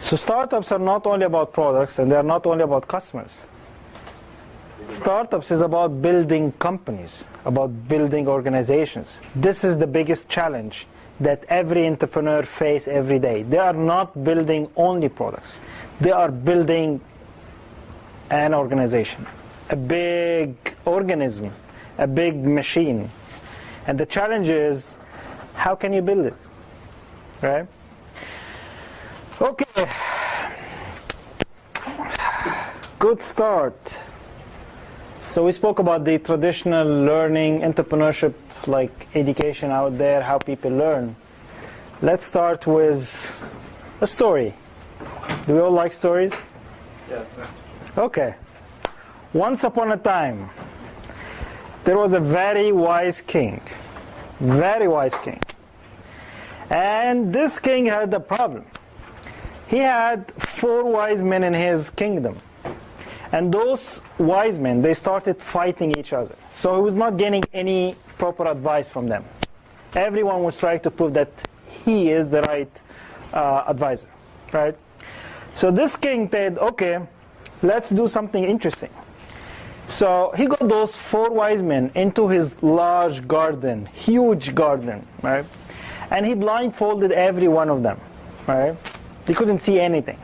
So startups are not only about products, and they are not only about customers. Startups is about building companies, about building organizations. This is the biggest challenge that every entrepreneur faces every day. They are not building only products. They are building an organization, a big organism, a big machine. And the challenge is, how can you build it, right? Okay, good start. So we spoke about the traditional learning, entrepreneurship, like education out there, how people learn. Let's start with a story. Do we all like stories? Yes. Okay. Once upon a time, there was a very wise king. Very wise king. And this king had a problem. He had 4 wise men in his kingdom. And those wise men, they started fighting each other. So he was not getting any proper advice from them. Everyone was trying to prove that he is the right advisor, right? So this king said, okay, let's do something interesting. So he got those 4 wise men into his large garden, huge garden, right? And he blindfolded every one of them, right? They couldn't see anything.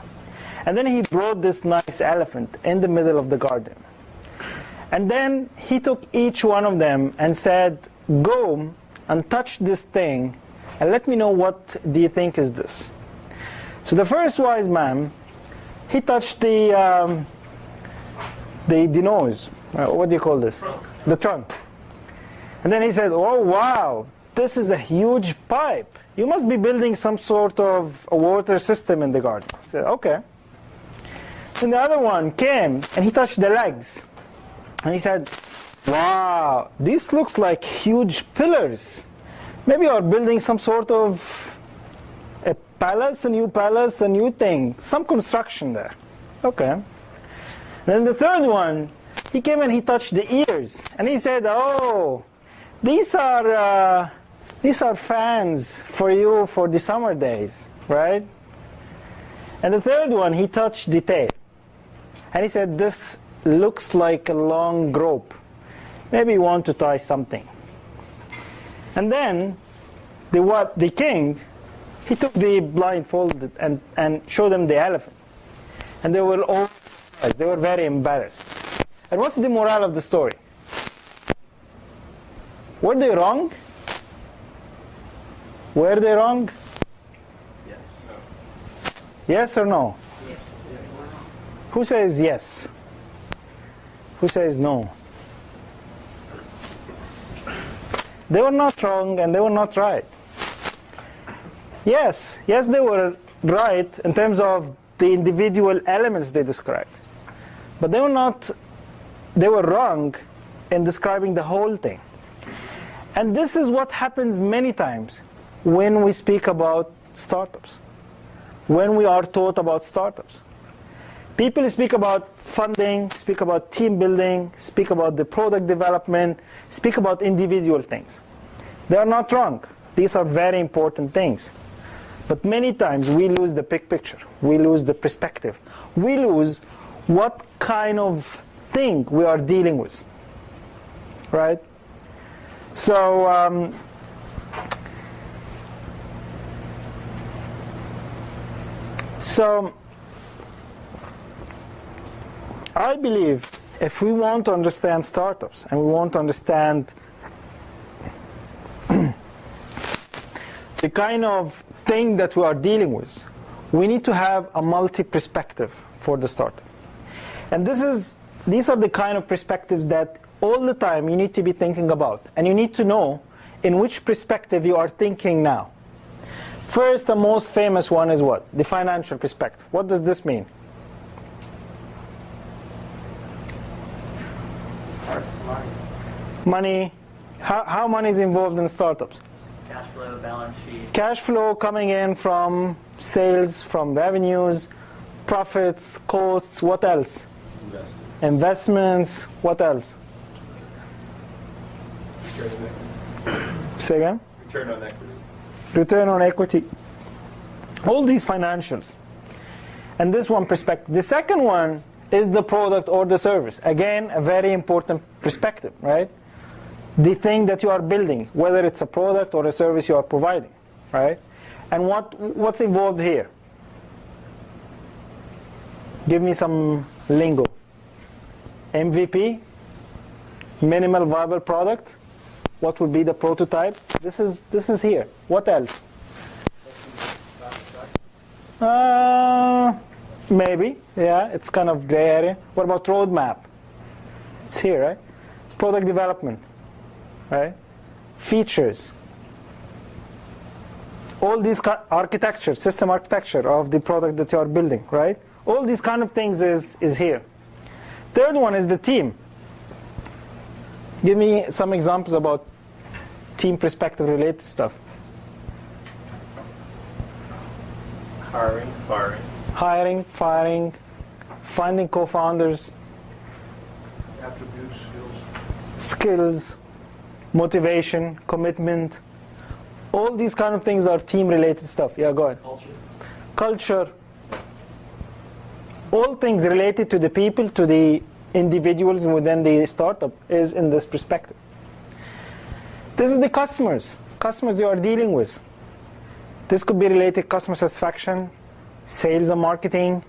And then he brought this nice elephant in the middle of the garden. And then he took each one of them and said, go and touch this thing and let me know what do you think is this. So the first wise man, he touched the nose. What do you call this? Trunk. The trunk. And then he said, oh wow, this is a huge pipe. You must be building some sort of a water system in the garden. I said, okay. And the other one came and he touched the legs. And he said, wow, this looks like huge pillars. Maybe you're building some sort of a palace, a new thing, some construction there. Okay. And then the third one, he came and he touched the ears. And he said, oh, these are fans for you for the summer days, right? And the third one, he touched the tail. And he said, this looks like a long rope. Maybe you want to tie something. And then the king, he took the blindfolded and showed them the elephant. And they were all, they were very embarrassed. And what's the moral of the story? Were they wrong? Were they wrong? Yes. No. Yes or no? Yes. Who says yes? Who says no? They were not wrong and they were not right. Yes, they were right in terms of the individual elements they described. But they were wrong in describing the whole thing. And this is what happens many times when we speak about startups, when we are taught about startups. People speak about funding, speak about team building, speak about the product development, speak about individual things. They are not wrong. These are very important things. But many times we lose the big picture. We lose the perspective. We lose what kind of thing we are dealing with, right? So I believe if we want to understand startups and we want to understand the kind of thing that we are dealing with, we need to have a multi-perspective for the startup. And these are the kind of perspectives that all the time you need to be thinking about. And you need to know in which perspective you are thinking now. First, the most famous one is what? The financial perspective. What does this mean? Money. How money is involved in startups? Cash flow, balance sheet. Cash flow coming in from sales, from revenues, profits, costs, what else? Investments, what else? Say again? Return on equity. Return on equity. All these financials. And this one perspective. The second one is the product or the service. Again, a very important perspective, right? The thing that you are building, whether it's a product or a service you are providing, right? And what's involved here? Give me some lingo. MVP, minimal viable product. What would be the prototype? This is here. What else? Maybe, yeah, it's kind of gray area. What about roadmap? It's here, right? Product development, right? Features. All these architecture, system architecture of the product that you are building, right? All these kind of things is here. Third one is the team. Give me some examples about team perspective related stuff. Hiring, firing. Hiring, firing, finding co-founders. Attributes, skills, motivation, commitment. All these kind of things are team related stuff. Yeah, go ahead. Culture. All things related to the people, to the individuals within the startup is in this perspective. This is the customers you are dealing with. This could be related to customer satisfaction, sales and marketing,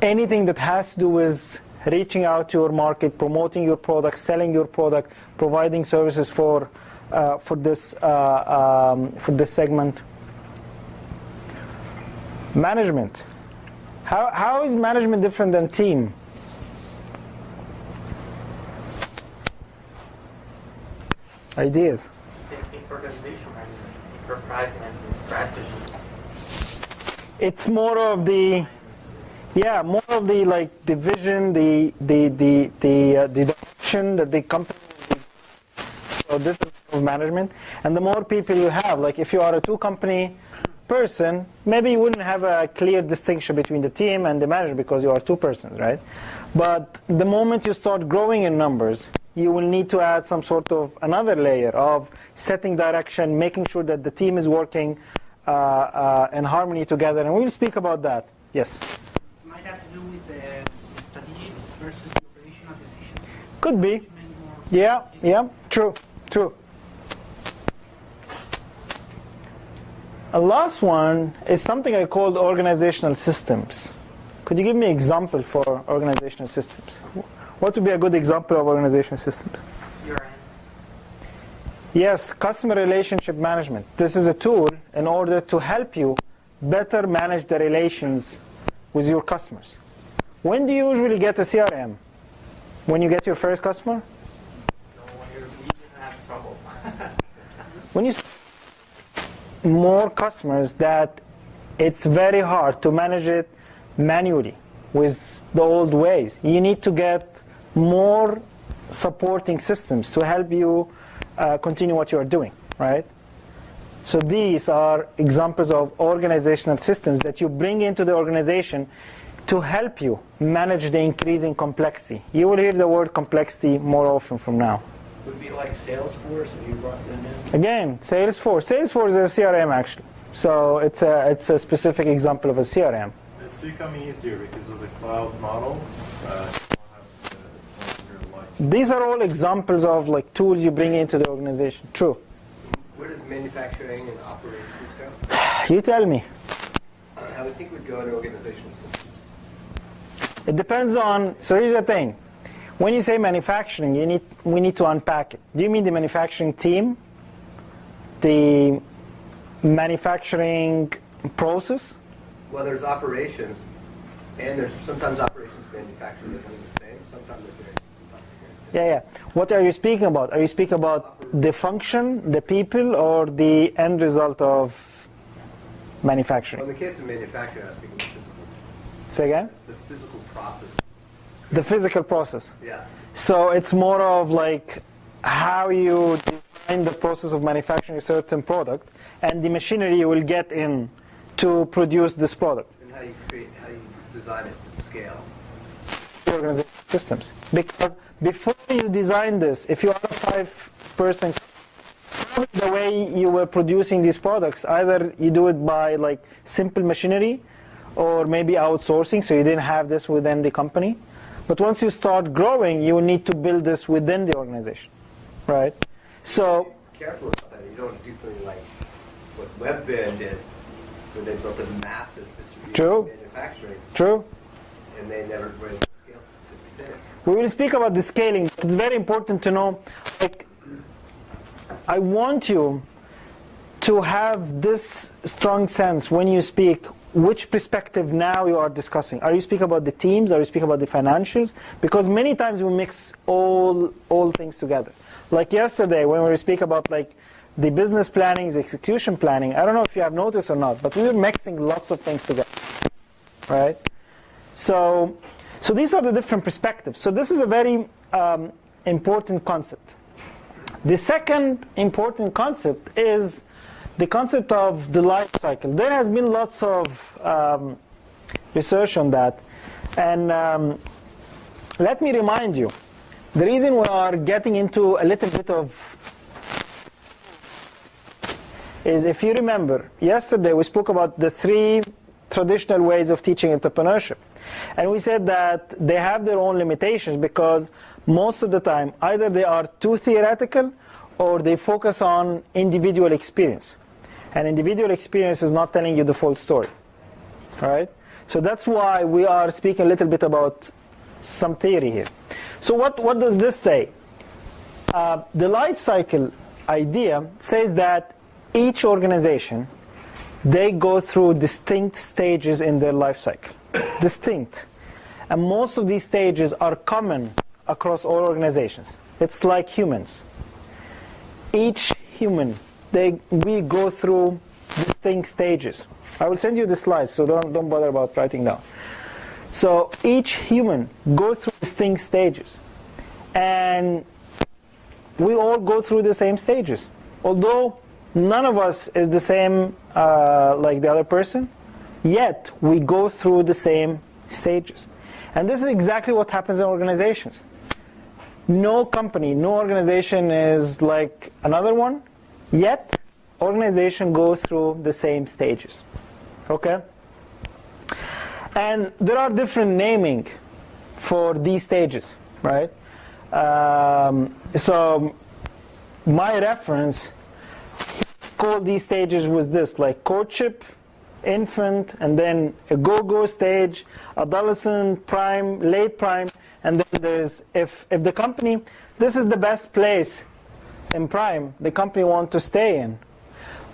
anything that has to do with reaching out to your market, promoting your product, selling your product, providing services for this segment. Management. How is management different than team? Ideas. Organization management, enterprise management, strategy. It's more of the, yeah, more of the like the vision, the direction that the company. So this is management, and the more people you have, like if you are a two-company person, maybe you wouldn't have a clear distinction between the team and the manager because you are two persons, right? But the moment you start growing in numbers, you will need to add some sort of another layer of setting direction, making sure that the team is working in harmony together, and we'll speak about that. Yes? It might have to do with the strategic versus the operational decision. Could be. Yeah, true. A last one is something I called organizational systems. Could you give me an example for organizational systems? What would be a good example of organizational systems? CRM. Yes, customer relationship management. This is a tool in order to help you better manage the relations with your customers. When do you usually get a CRM? When you get your first customer? No, when you're leaving and have trouble. When you more customers that it's very hard to manage it manually with the old ways. You need to get more supporting systems to help you continue what you are doing, right? So these are examples of organizational systems that you bring into the organization to help you manage the increasing complexity. You will hear the word complexity more often from now. Would it be like Salesforce if you brought them in? Again, Salesforce. Salesforce is a CRM actually. So it's a specific example of a CRM. It's becoming easier because of the cloud model. These are all examples of like tools you bring into the organization. True. Where does manufacturing and operations go? You tell me. I would think we'd go into organizational systems. It depends on. So here's the thing. When you say manufacturing, we need to unpack it. Do you mean the manufacturing team? The manufacturing process? Well, there's operations, and there's sometimes operations manufacturing that are the same. Sometimes they're very, sometimes they're Yeah. What are you speaking about? Are you speaking about the function, the people, or the end result of manufacturing? Well, in the case of manufacturing, I was thinking the physical. Say again? The physical process. The physical process. Yeah. So it's more of like how you design the process of manufacturing a certain product and the machinery you will get in to produce this product. And how you design it to scale. Organization systems. Because before you design this, if you are a 5-person, the way you were producing these products, either you do it by like simple machinery or maybe outsourcing, so you didn't have this within the company. But once you start growing, you need to build this within the organization, right? So be careful about that. You don't do something like what Webvan did, where they built a massive distribution True. manufacturing, true. and they never were able to scale to fit it. We will speak about the scaling. It's very important to know, like, I want you to have this strong sense when you speak, which perspective now you are discussing. Are you speaking about the teams? Are you speaking about the financials? Because many times we mix all things together. Like yesterday when we speak about like the business planning, the execution planning, I don't know if you have noticed or not, but we were mixing lots of things together, right? So these are the different perspectives. So this is a very important concept. The second important concept is the concept of the life cycle. There has been lots of research on that. And let me remind you, the reason we are getting into a little bit of is, if you remember, yesterday we spoke about the 3 traditional ways of teaching entrepreneurship. And we said that they have their own limitations because most of the time either they are too theoretical or they focus on individual experience. And individual experience is not telling you the full story, right? So that's why we are speaking a little bit about some theory here. So what does this say? The life cycle idea says that each organization, they go through distinct stages in their life cycle. Distinct. And most of these stages are common across all organizations. It's like humans. Each human, we go through distinct stages. I will send you the slides, so don't bother about writing down. So each human go through distinct stages. And we all go through the same stages. Although none of us is the same like the other person, yet we go through the same stages. And this is exactly what happens in organizations. No company, no organization is like another one, yet organizations go through the same stages. Okay? And there are different naming for these stages, right? So my reference, called these stages with this, like courtship, infant, and then a go-go stage, adolescent, prime, late prime, and then there's, if the company, this is the best place in prime, the company wants to stay in.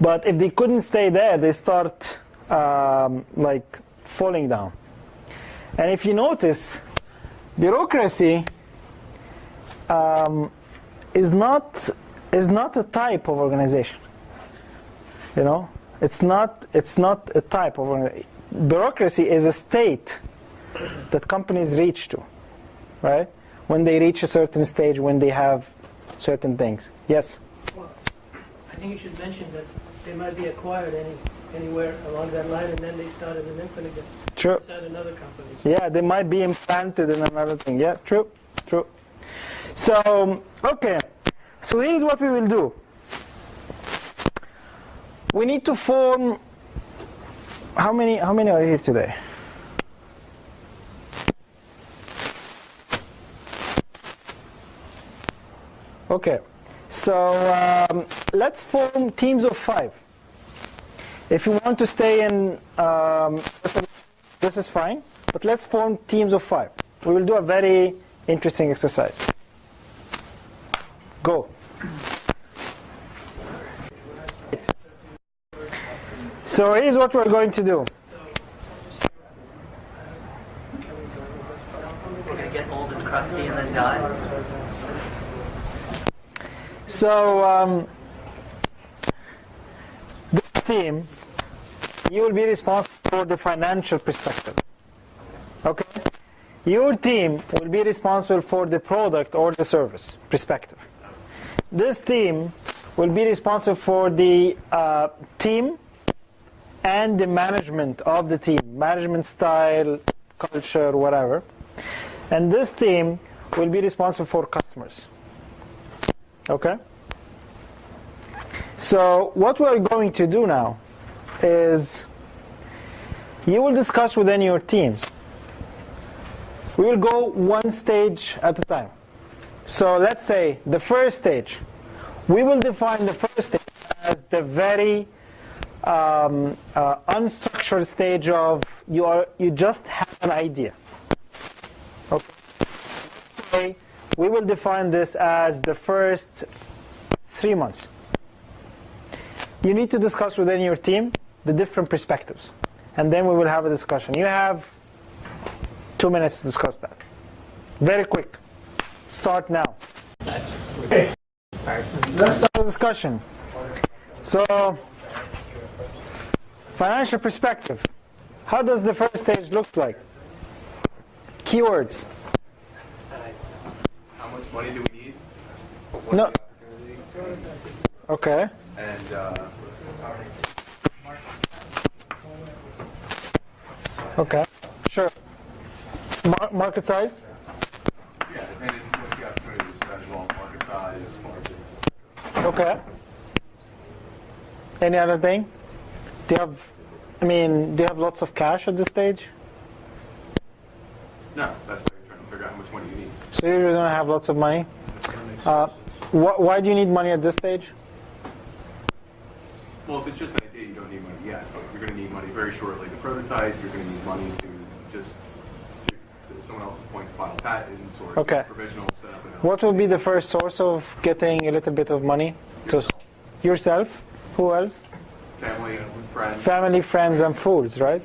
But if they couldn't stay there, they start like falling down. And if you notice, bureaucracy is not a type of organization. You know, it's not a type of organization. Bureaucracy is a state that companies reach to, right? When they reach a certain stage, when they have certain things. Yes? Well, I think you should mention that they might be acquired anywhere along that line, and then they start as an infant again. True. Inside another company. Yeah, they might be implanted in another thing. Yeah, true, true. So, okay. So here's what we will do. We need to form. How many are here today? Okay. So let's form teams of 5. If you want to stay in, this is fine. But let's form teams of 5. We will do a very interesting exercise. Go. So here's what we're going to do. We're going to get old and crusty and then die. So this team, you will be responsible for the financial perspective. Okay? Your team will be responsible for the product or the service perspective. This team will be responsible for the team and the management of the team, management style, culture, whatever. And this team will be responsible for customers. Okay? So what we're going to do now is you will discuss within your teams. We will go one stage at a time. So let's say the first stage, we will define the first stage as the very unstructured stage of you just have an idea. Okay. We will define this as the first 3 months. You need to discuss within your team the different perspectives, and then we will have a discussion. You have 2 minutes to discuss that. Very quick. Start now. Okay. Let's start the discussion. So, financial perspective. How does the first stage look like? Keywords. How much money do we need? What's No. the opportunity? Okay. And Okay. Sure. Market size? yeah, depending on what the opportunity is, as well, market size, margins. Okay. Any other thing? Do you have lots of cash at this stage? No, that's why you're trying to figure out how much money you need. So you usually don't have lots of money. Why do you need money at this stage? Well, if it's just an idea, you don't need money yet, but you're going to need money very shortly to prototype. You're going to need money to just, to someone else's point, to file patents or Okay. provisional setup. What will be the first source of getting a little bit of money? To yourself? Who else? Family, friends. Family, friends, and fools, right?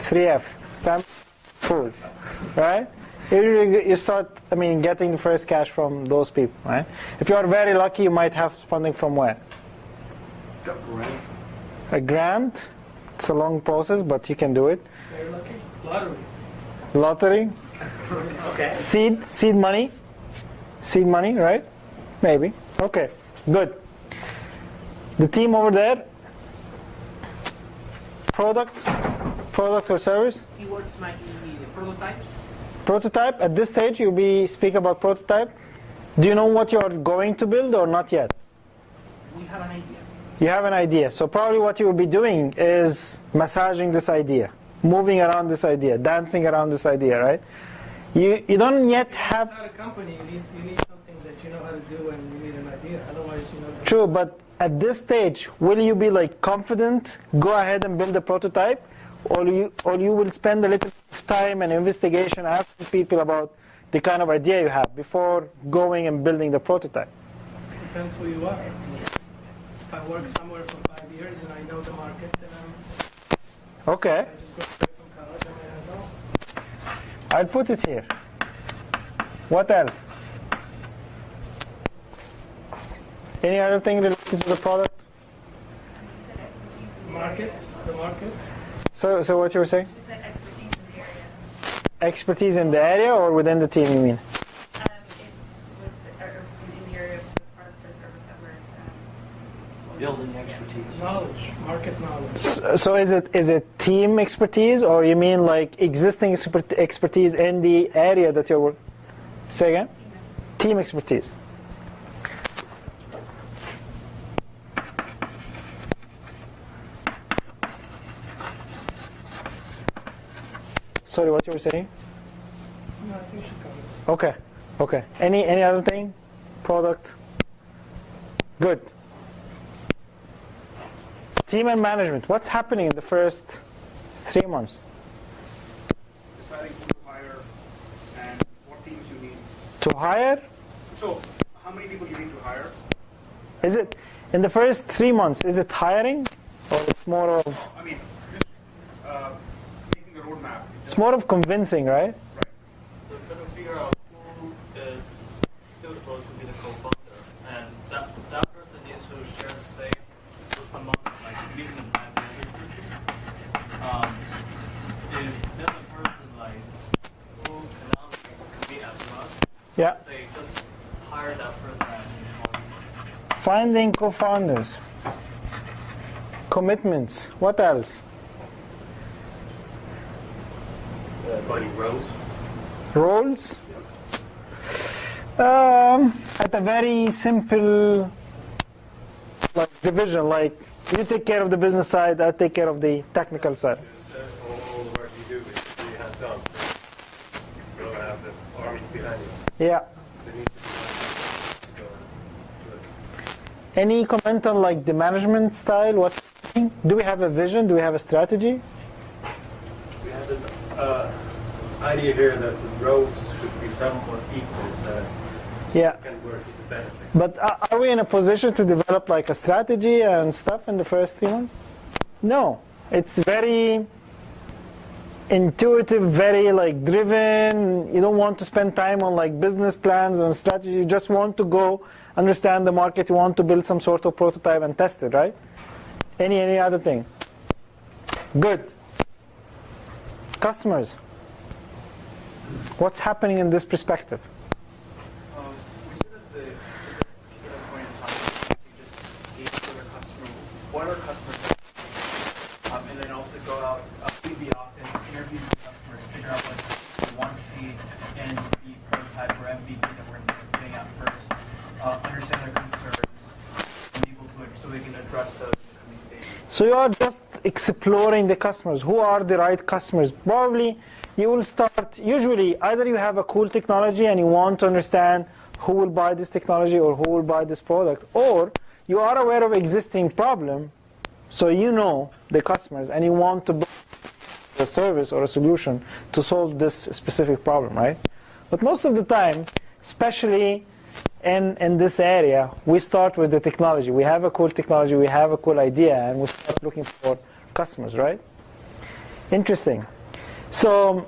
3F. Family, fools, right? You start, getting the first cash from those people, right? If you are very lucky, you might have funding from where? A grant. It's a long process, but you can do it. Very lucky. Lottery. Lottery. Okay. Seed money. Seed money, right? Maybe. Okay, good. The team over there. Product or service. Keywords might be prototypes. Prototype. At this stage, you'll be speaking about prototype. Do you know what you're going to build or not yet? We have an idea. You have an idea. So probably what you will be doing is massaging this idea, moving around this idea, dancing around this idea, right? You don't yet have... Not a company. You need something that you know how to do, and you need an idea. Otherwise, True, but at this stage, will you be confident, go ahead and build a prototype, or you will spend a little bit of time and investigation asking people about the kind of idea you have before going and building the prototype? Depends who you are. If I work somewhere for 5 years and I know the market, then Okay, I just go straight from college and I know. I'll put it here. What else? Any other thing related to the product? Market, the market. So what you were saying? She said expertise in the area. Expertise in the area or within the team, you mean? In the area of the product or service that we're Building expertise. Knowledge, market knowledge. So is it team expertise, or you mean existing expertise in the area that you're working? Say again? Team expertise. Sorry, what you were saying? No, I think she covered it. Okay. Any other thing? Product? Good. Team and management. What's happening in the first 3 months? Deciding who to hire and what teams you need. To hire? So, how many people you need to hire? Is it in the first 3 months? Is it hiring, or it's more of? I mean, just making the roadmap. It's more of convincing, right? So trying to figure out who is suitable to be the co-founder, and that person needs to share the space among giving them time to is then the person who cannot compete as much? Yeah. They just hire that person and Finding co-founders. Commitments. What else? Finding roles. Roles? At a very simple division, you take care of the business side, I take care of the technical side. the army behind it. Yeah. They need to go to it. Any comment on like the management style? What do we have a vision? Do we have a strategy? We have this idea here that the roles should be somewhat equal, so Yeah. it can work with the benefits. But are we in a position to develop like a strategy and stuff in the first 3 months? No. It's very intuitive, very like driven. You don't want to spend time on like business plans and strategy. You just want to go understand the market. You want to build some sort of prototype and test it, right? Any other thing? Good. Customers. What's happening in this perspective? We said at the particular point in time, you just gauge for the customer, what are customers, and then also go out, leave the office, interview some customers, figure out what they want to see in the prototype or MVP that we're putting out first, understand their concerns, and be able to, so we can address those in the coming stages. So you are just exploring the customers. Who are the right customers? Probably you will start, usually either you have a cool technology and you want to understand who will buy this technology or who will buy this product, or you are aware of existing problem, so you know the customers and you want to build a service or a solution to solve this specific problem, right? But most of the time, especially in this area, we start with the technology. We have a cool technology, we have a cool idea, and we start looking for customers, right? Interesting. So,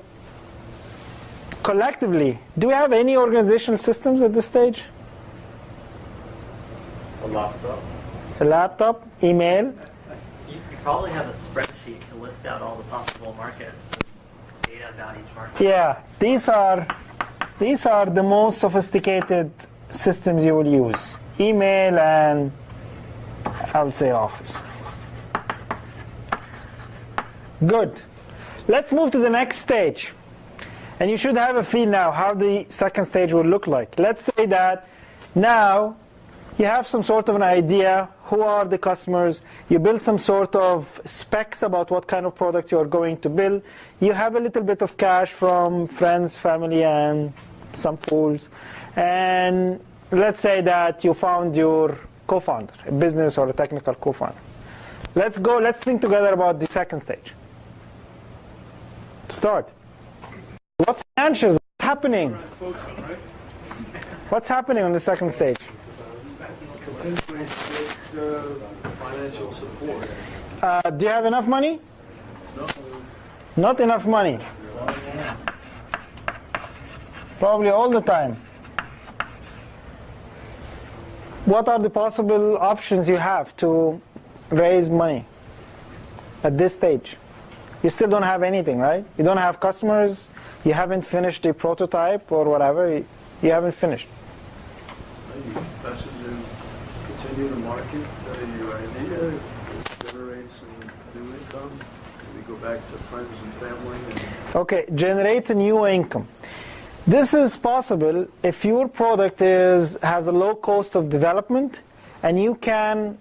collectively, do we have any organizational systems at this stage? A laptop. A laptop, email? You probably have a spreadsheet to list out all the possible markets and data about each market. Yeah, these are the most sophisticated systems you will use. Email and, I would say, Office. Good. Let's move to the next stage. And you should have a feel now how the second stage will look like. Let's say that now you have some sort of an idea, who are the customers, you build some sort of specs about what kind of product you are going to build, you have a little bit of cash from friends, family, and some fools, and let's say that you found your co-founder, a business or a technical co-founder. Let's think together about the second stage. Start. What's the answers? What's happening? What's happening on the second stage? Financial support. Do you have enough money? No. Not enough money. Probably all the time. What are the possible options you have to raise money at this stage? You still don't have anything, right? You don't have customers, you haven't finished the prototype or whatever, you haven't finished. Maybe best to continue to market your idea, generate some new income, maybe go back to friends and family. Okay, generate a new income. This is possible if your product has a low cost of development and you can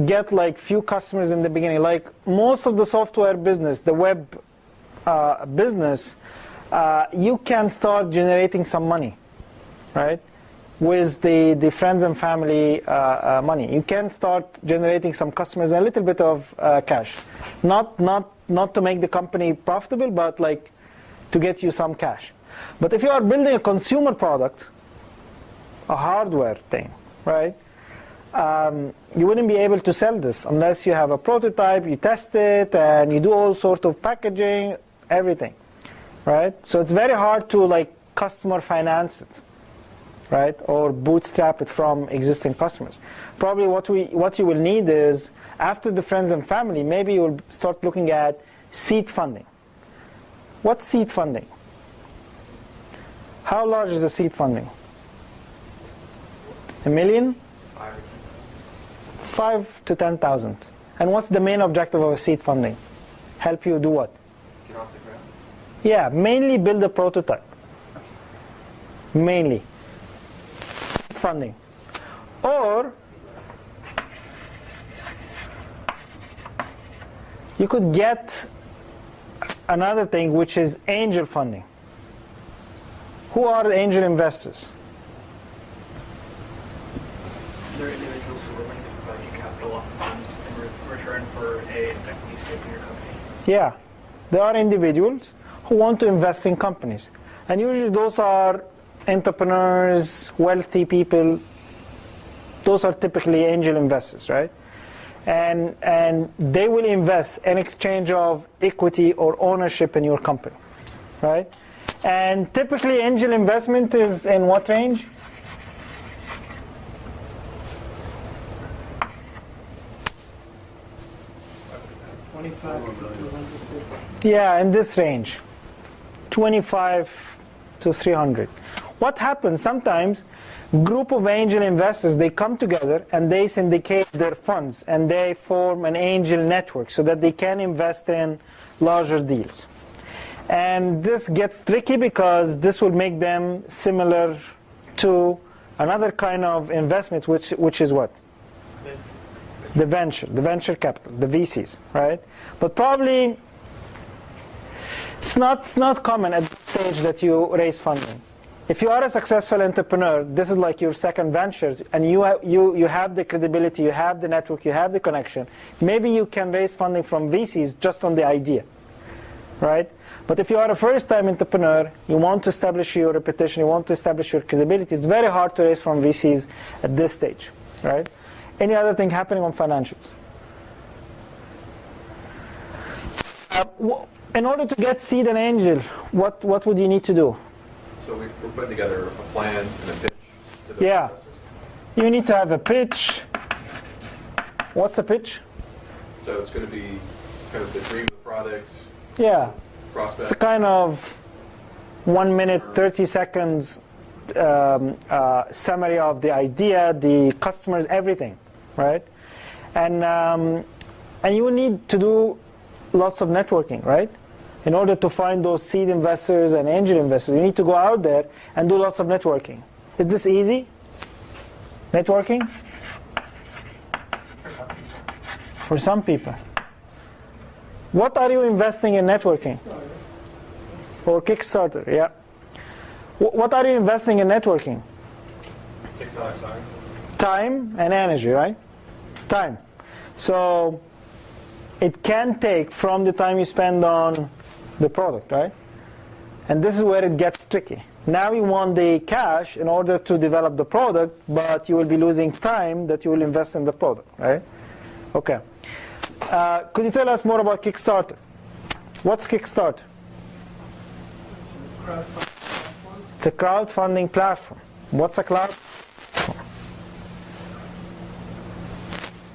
get like few customers in the beginning. Like most of the software business, the web business, you can start generating some money, right? With the friends and family money. You can start generating some customers and a little bit of cash. Not to make the company profitable, but like to get you some cash. But if you are building a consumer product, a hardware thing, right? You wouldn't be able to sell this unless you have a prototype, you test it, and you do all sorts of packaging, everything, right? So it's very hard to like customer finance it, right? Or bootstrap it from existing customers. Probably what you will need is, after the friends and family, maybe you will start looking at seed funding. What's seed funding? How large is the seed funding? $1 million? 5 to 10,000. And what's the main objective of a seed funding? Help you do what? Get off the ground. Yeah, mainly build a prototype. Mainly. Seed funding. Or you could get another thing, which is angel funding. Who are the angel investors? There are individuals who are willing to provide you capital funds in return for a equity stake in your company. Yeah, there are individuals who want to invest in companies. And usually those are entrepreneurs, wealthy people. Those are typically angel investors, right? And they will invest in exchange of equity or ownership in your company, right? And typically angel investment is in what range? Yeah, in this range, 25 to 300. What happens sometimes, group of angel investors, they come together and they syndicate their funds and they form an angel network so that they can invest in larger deals. And this gets tricky because this will make them similar to another kind of investment, which is what? The venture capital, the VCs, right? But probably it's not common at the stage that you raise funding. If you are a successful entrepreneur, this is like your second venture, and you have the credibility, you have the network, you have the connection. Maybe you can raise funding from VCs just on the idea, right? But if you are a first-time entrepreneur, you want to establish your reputation, you want to establish your credibility, it's very hard to raise from VCs at this stage, right? Any other thing happening on financials? In order to get seed and angel, what would you need to do? So we're putting together a plan and a pitch to the Yeah. investors. You need to have a pitch. What's a pitch? So it's going to be kind of the dream of the product, Yeah. prospect. It's a kind of 1 minute, 30 seconds summary of the idea, the customers, everything, right? And you will need to do lots of networking, right? In order to find those seed investors and angel investors, you need to go out there and do lots of networking. Is this easy? Networking? For some people. What are you investing in networking? Or Kickstarter, yeah. What are you investing in networking? It takes a lot of time. Time and energy, right? Time. So it can take from the time you spend on the product, right? And this is where it gets tricky. Now you want the cash in order to develop the product, but you will be losing time that you will invest in the product, right? Okay. Could you tell us more about Kickstarter? What's Kickstarter? It's a crowdfunding platform. What's a cloud?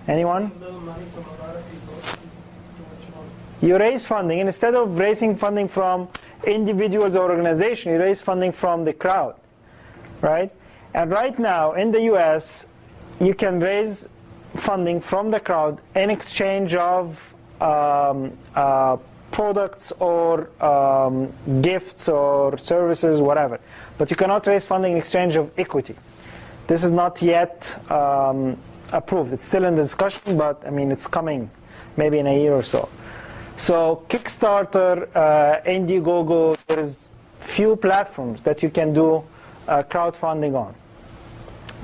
Anyone? You raise funding, and instead of raising funding from individuals or organizations, you raise funding from the crowd, right? And right now in the US, you can raise funding from the crowd in exchange of products or gifts or services, whatever. But you cannot raise funding in exchange of equity. This is not yet approved. It's still in the discussion, but I mean, it's coming maybe in a year or so. So Kickstarter, Indiegogo, there's few platforms that you can do crowdfunding on.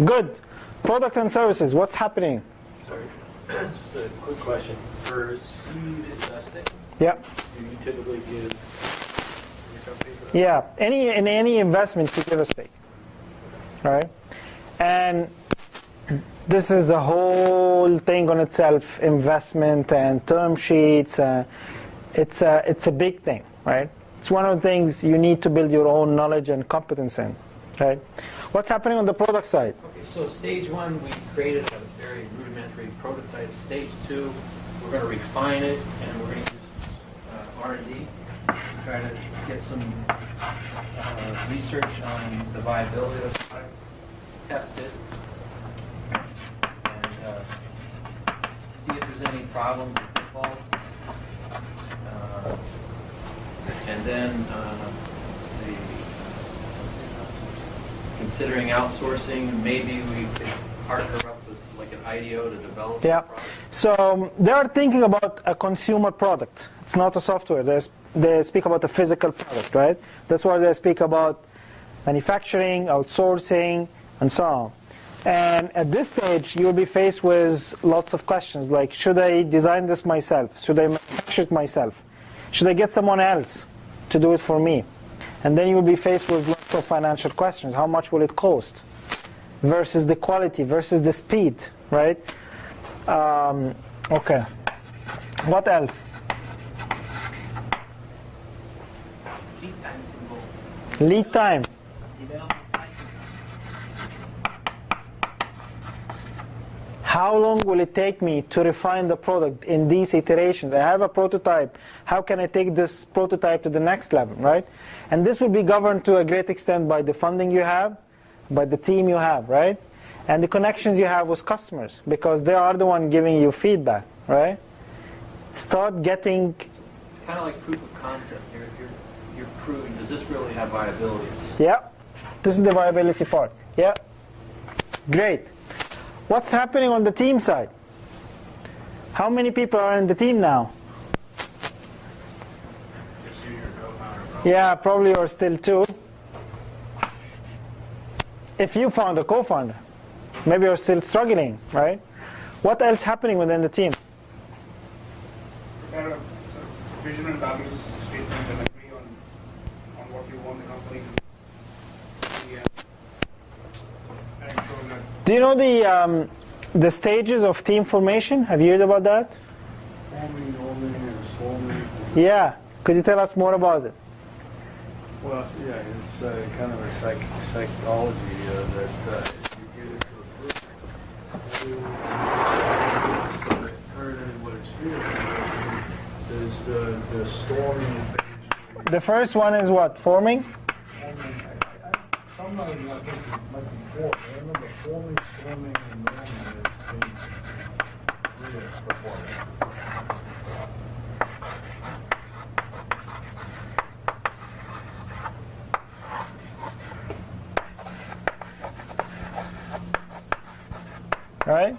Good. Product and services, what's happening? Sorry, just a quick question. For seed investing, Yeah. do you typically give your company for that? Yeah. In any investment, you give a stake. Right? And this is a whole thing on itself, investment and term sheets. It's a big thing, right? It's one of the things you need to build your own knowledge and competence in, right? What's happening on the product side? Okay, so stage one, we created a very rudimentary prototype. Stage two, we're going to refine it, and we're going to use R&D to try to get some research on the viability of the product, test it, and see if there's any problems or pitfalls. And then, let's see, considering outsourcing, maybe we could partner up with like an IDO to develop Yeah. a product. So they are thinking about a consumer product. It's not a software. They speak about a physical product, right? That's why they speak about manufacturing, outsourcing, and so on. And at this stage, you'll be faced with lots of questions like, should I design this myself? Should I manufacture it myself? Should I get someone else to do it for me? And then you'll be faced with lots of financial questions. How much will it cost? Versus the quality, versus the speed, right? Okay. What else? Lead time is involved. Lead time. Development cycle. How long will it take me to refine the product in these iterations? I have a prototype. How can I take this prototype to the next level, right? And this will be governed to a great extent by the funding you have, by the team you have, right? And the connections you have with customers, because they are the one giving you feedback, right? Start getting... It's kind of like proof of concept. You're proving, does this really have viability? Yeah, this is the viability part. Yeah, great. What's happening on the team side? How many people are in the team now? Just you, your co-founder, probably. Yeah, probably you're still two. If you found a co-founder, maybe you're still struggling, right? What else happening within the team? Prepare a vision and values statement and agree on what you want the company to be and ensure that Do you know the stages of team formation? Have you heard about that? Forming, norming, and swarming. Yeah. Could you tell us more about it? Well, yeah, it's kind of a psychology that you get into a group. Currently, what it's feeling is the storming phase. The first one is what? Forming? Sometimes I think it might be four. I remember forming, storming, and norming has been really performing. Right?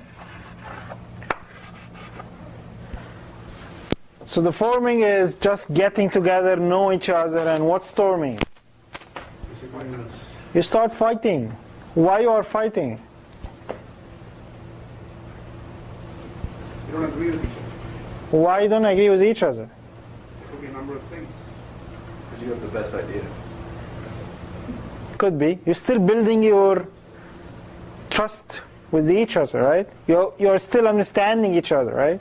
So the forming is just getting together, know each other, and what's storming? Disagreements. You start fighting. Why you are fighting? you don't agree with each other. Why you don't agree with each other? There could be a number of things. Because you have the best idea. Could be. You're still building your trust with each other, right? You're still understanding each other, right?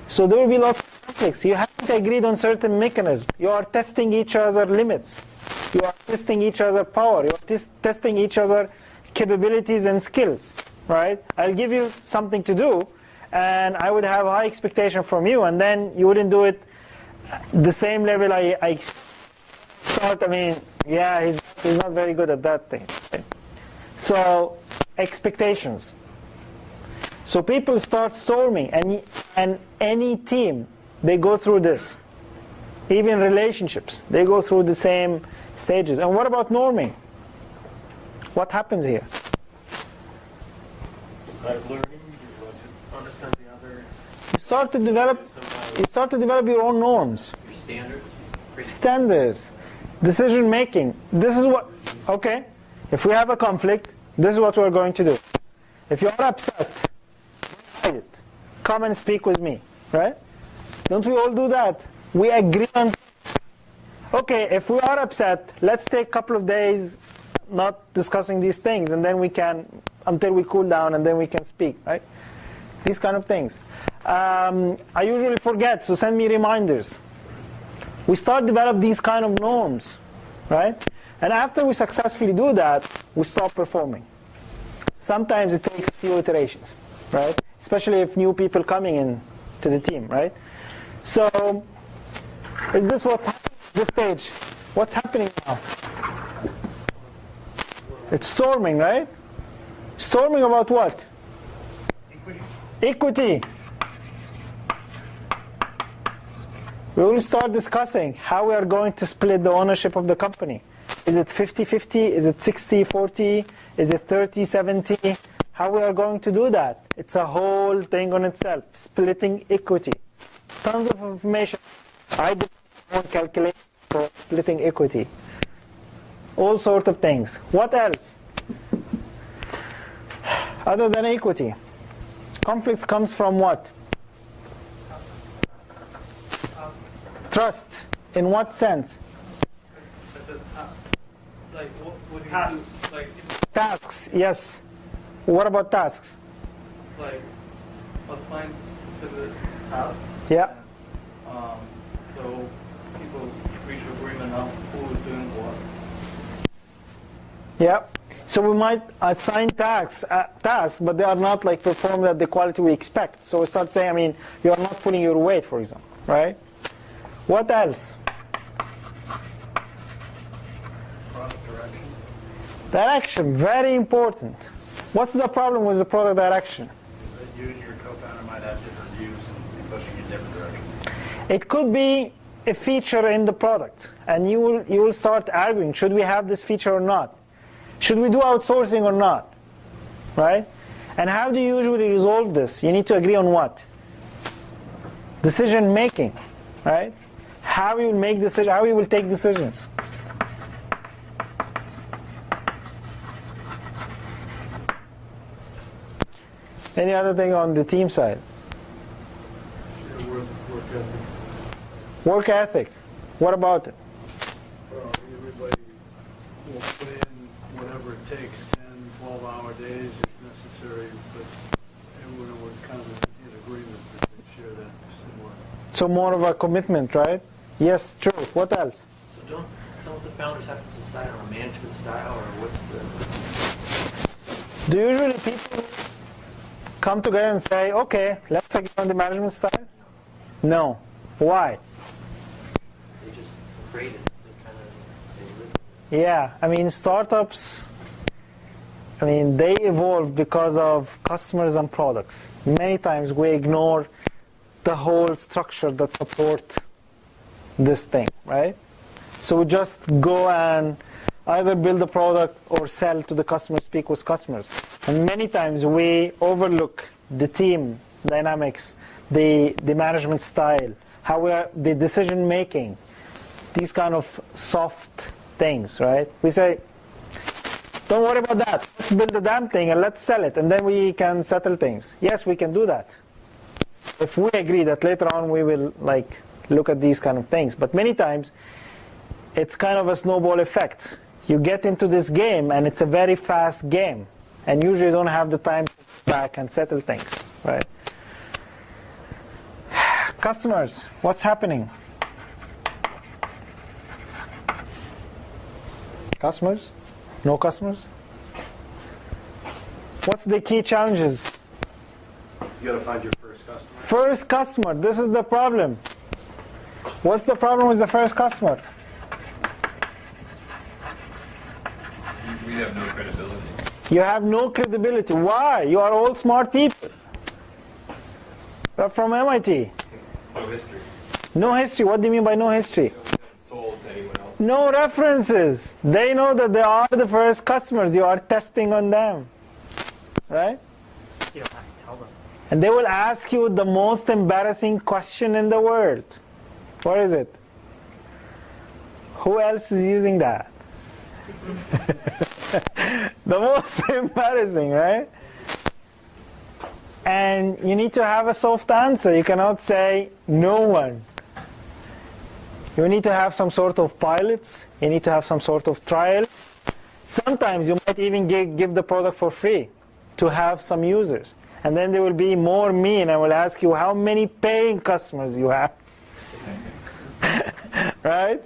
So there will be lots of conflicts. You haven't agreed on certain mechanisms. You are testing each other's limits. You are testing each other's power. You are testing each other's capabilities and skills, right? I'll give you something to do, and I would have high expectation from you, and then you wouldn't do it the same level I thought. I mean, yeah, he's not very good at that thing. Right? So expectations. So people start storming, and any team, they go through this. Even relationships, they go through the same stages. And what about norming? What happens here? Like learning, you want to understand the other. You start to develop your own norms. Your standards. Standards, decision making. This is what, okay, if we have a conflict, this is what we're going to do. If you're upset, hide it. Come and speak with me, right? Don't we all do that? We agree on things. Okay, if we are upset, let's take a couple of days not discussing these things, and then we can, until we cool down, and then we can speak, right? These kind of things. I usually forget, so send me reminders. We start develop these kind of norms, right? And after we successfully do that, we stop performing. Sometimes it takes few iterations, right? Especially if new people coming in to the team, right? So, is this what's happening at this stage? What's happening now? It's storming, right? Storming about what? Equity. We will start discussing how we are going to split the ownership of the company. Is it 50-50? Is it 60-40? Is it 30-70? How we are going to do that? It's a whole thing on itself. Splitting equity. Tons of information. I did my own calculation for splitting equity. all sorts of things. What else? Other than equity. Conflicts comes from what? Trust. In what sense? Like, what do you do? Like, Tasks, yes. What about tasks? like, assign to the task. Yeah. So people reach agreement on who is doing what. Yeah. So we might assign tasks, but they are not like performed at the quality we expect. So we start saying, I mean, you are not putting your weight, for example, right? What else? Product direction. Direction, very important. What's the problem with the product direction? That you and your co-founder might have different views and be pushing in different directions. It could be a feature in the product, and you will start arguing, should we have this feature or not? Should we do outsourcing or not? Right? And how do you usually resolve this? You need to agree on what? Decision making, right? How you will make decisions, how you will take decisions. Any other thing on the team side? Work ethic. Work ethic. What about it? Well, everybody will put in whatever it takes, 10, 12-hour days if necessary, but everyone would kind of in agreement that they share that similar. So more of a commitment, right? Yes, true. What else? So don't the founders have to decide on a management style, or what's the... Do usually people come together and say, okay, let's agree on the management style? No. Why? They just create it. Yeah, I mean, startups, I mean, they evolve because of customers and products. Many times we ignore the whole structure that supports this thing, right? So we just go and either build a product or sell to the customer, speak with customers. And many times we overlook the team dynamics, the management style, how we are, the decision making, these kind of soft things, right? We say, don't worry about that. Let's build the damn thing and let's sell it, and then we can settle things. Yes, we can do that. If we agree that later on we will like look at these kind of things. But many times it's kind of a snowball effect. You get into this game and it's a very fast game, and usually you don't have the time to go back and settle things, right? Customers, what's happening? Customers? No customers? What's the key challenges? You got to find your first customer. First customer, this is the problem. What's the problem with the first customer? We have no credibility. You have no credibility. Why? You are all smart people. You're from MIT. No history. No history. What do you mean by no history? We haven't sold to anyone else. No references. They know that they are the first customers. You are testing on them. Right? You don't have to tell them. And they will ask you the most embarrassing question in the world. What is it? Who else is using that? The most embarrassing, right? And you need to have a soft answer. You cannot say no one. You need to have some sort of pilots. You need to have some sort of trial. Sometimes you might even give the product for free to have some users. And then they will be more mean and will ask you how many paying customers you have. Right?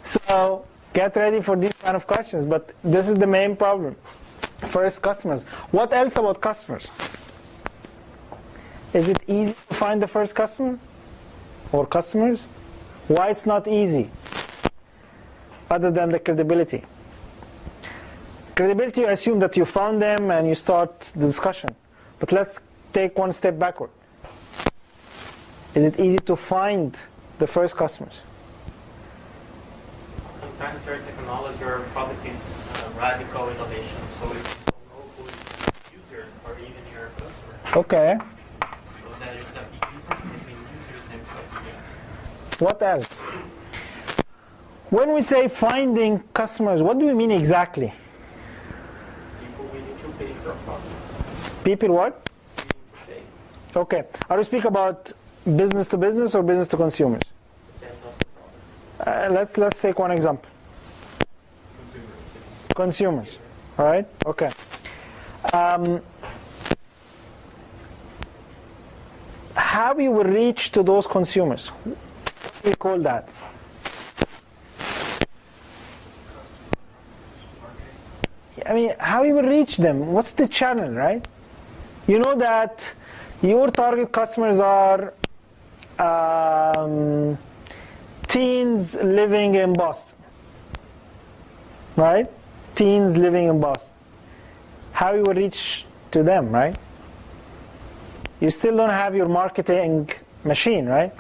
So get ready for these kind of questions. But this is the main problem. First, customers. What else about customers? Is it easy to find the first customer or customers? Why it's not easy? Other than the credibility. Credibility, you assume that you found them and you start the discussion. But let's take one step backward. Is it easy to find the first customers? Sometimes certain technology or product is radical innovation, so you don't know who is the user or even your customer. Okay. So that is a big difference between users and customers. What else? When we say finding customers, what do we mean exactly? People willing to pay for a product. People what? Willing to pay. Okay. Are we speak about business to business or business to consumers? Depends on the product. Let's take one example. Consumers. All right. Okay. How you will reach to those consumers? What do we call that? I mean, how you will reach them? What's the channel, right? You know that your target customers are teens living in Boston, right? Teens living in Boston. How you will reach to them, right? You still don't have your marketing machine, right?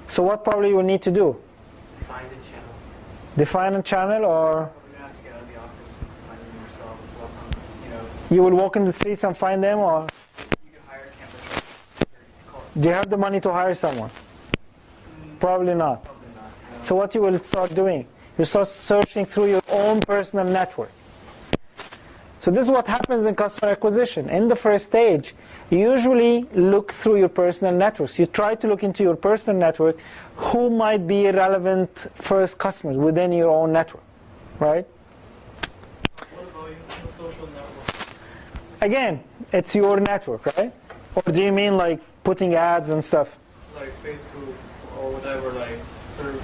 So what probably you will need to do? Find a channel. Define a channel, or You're gonna have to get out of the office and find them yourself. Well, you will walk in the streets and find them, or you can hire a campus. do you have the money to hire someone? Probably not. Probably not. No. So what you will start doing? You start searching through your own personal network. So this is what happens in customer acquisition. In the first stage, you usually look through your personal networks. You try to look into your personal network who might be relevant first customers within your own network, right? What about your social network? Again, it's your network, right? Or do you mean like putting ads and stuff? Like Facebook or whatever, like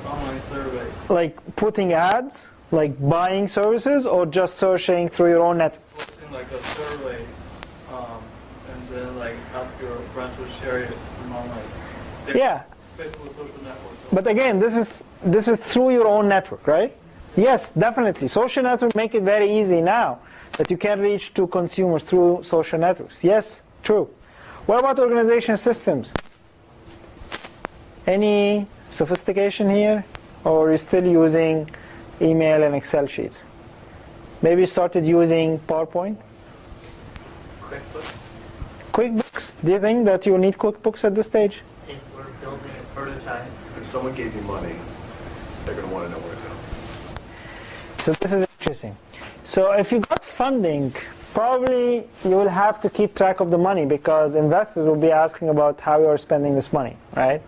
online survey. Like putting ads, like buying services, or just searching through your own network? Posting like a survey, and then like ask your friends to share it among like their Yeah. Facebook social network. But again, this is through your own network, right? Yes, definitely. Social networks make it very easy now that you can reach to consumers through social networks. Yes, true. What about organization systems? Any sophistication here? Or are you still using email and Excel sheets? Maybe you started using PowerPoint? QuickBooks. QuickBooks? Do you think that you need QuickBooks at this stage? If we're building a prototype, If someone gave you money, they're going to want to know where it's going. So this is interesting. So if you got funding, probably you will have to keep track of the money because investors will be asking about how you are spending this money, right?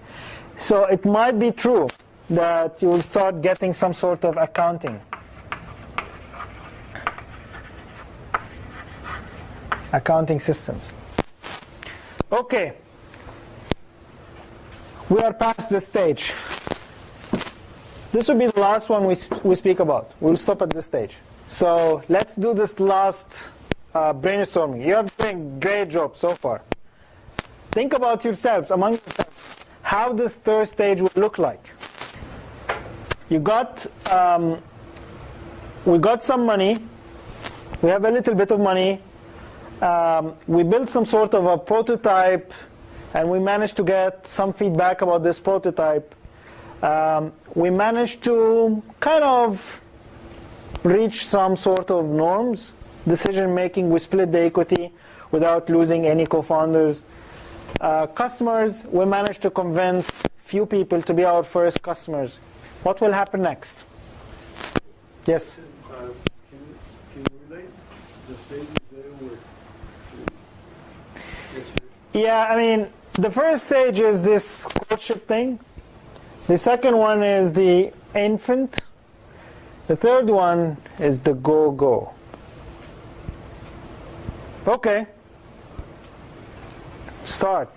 So it might be true that you will start getting some sort of accounting. Accounting systems. Okay. We are past this stage. This will be the last one we speak about. We'll stop at this stage. So let's do this last brainstorming. You have done a great job so far. Think about yourselves, among yourselves, how this third stage will look like. You got, we got some money. We have a little bit of money. We built some sort of a prototype, and we managed to get some feedback about this prototype. We managed to kind of reach some sort of norms, decision making. We split the equity without losing any co-founders. Customers, we managed to convince few people to be our first customers. What will happen next? Yes? Can you relate the stages there with? Yeah, I mean, the first stage is this courtship thing. The second one is the infant. The third one is the go-go. Okay. Start.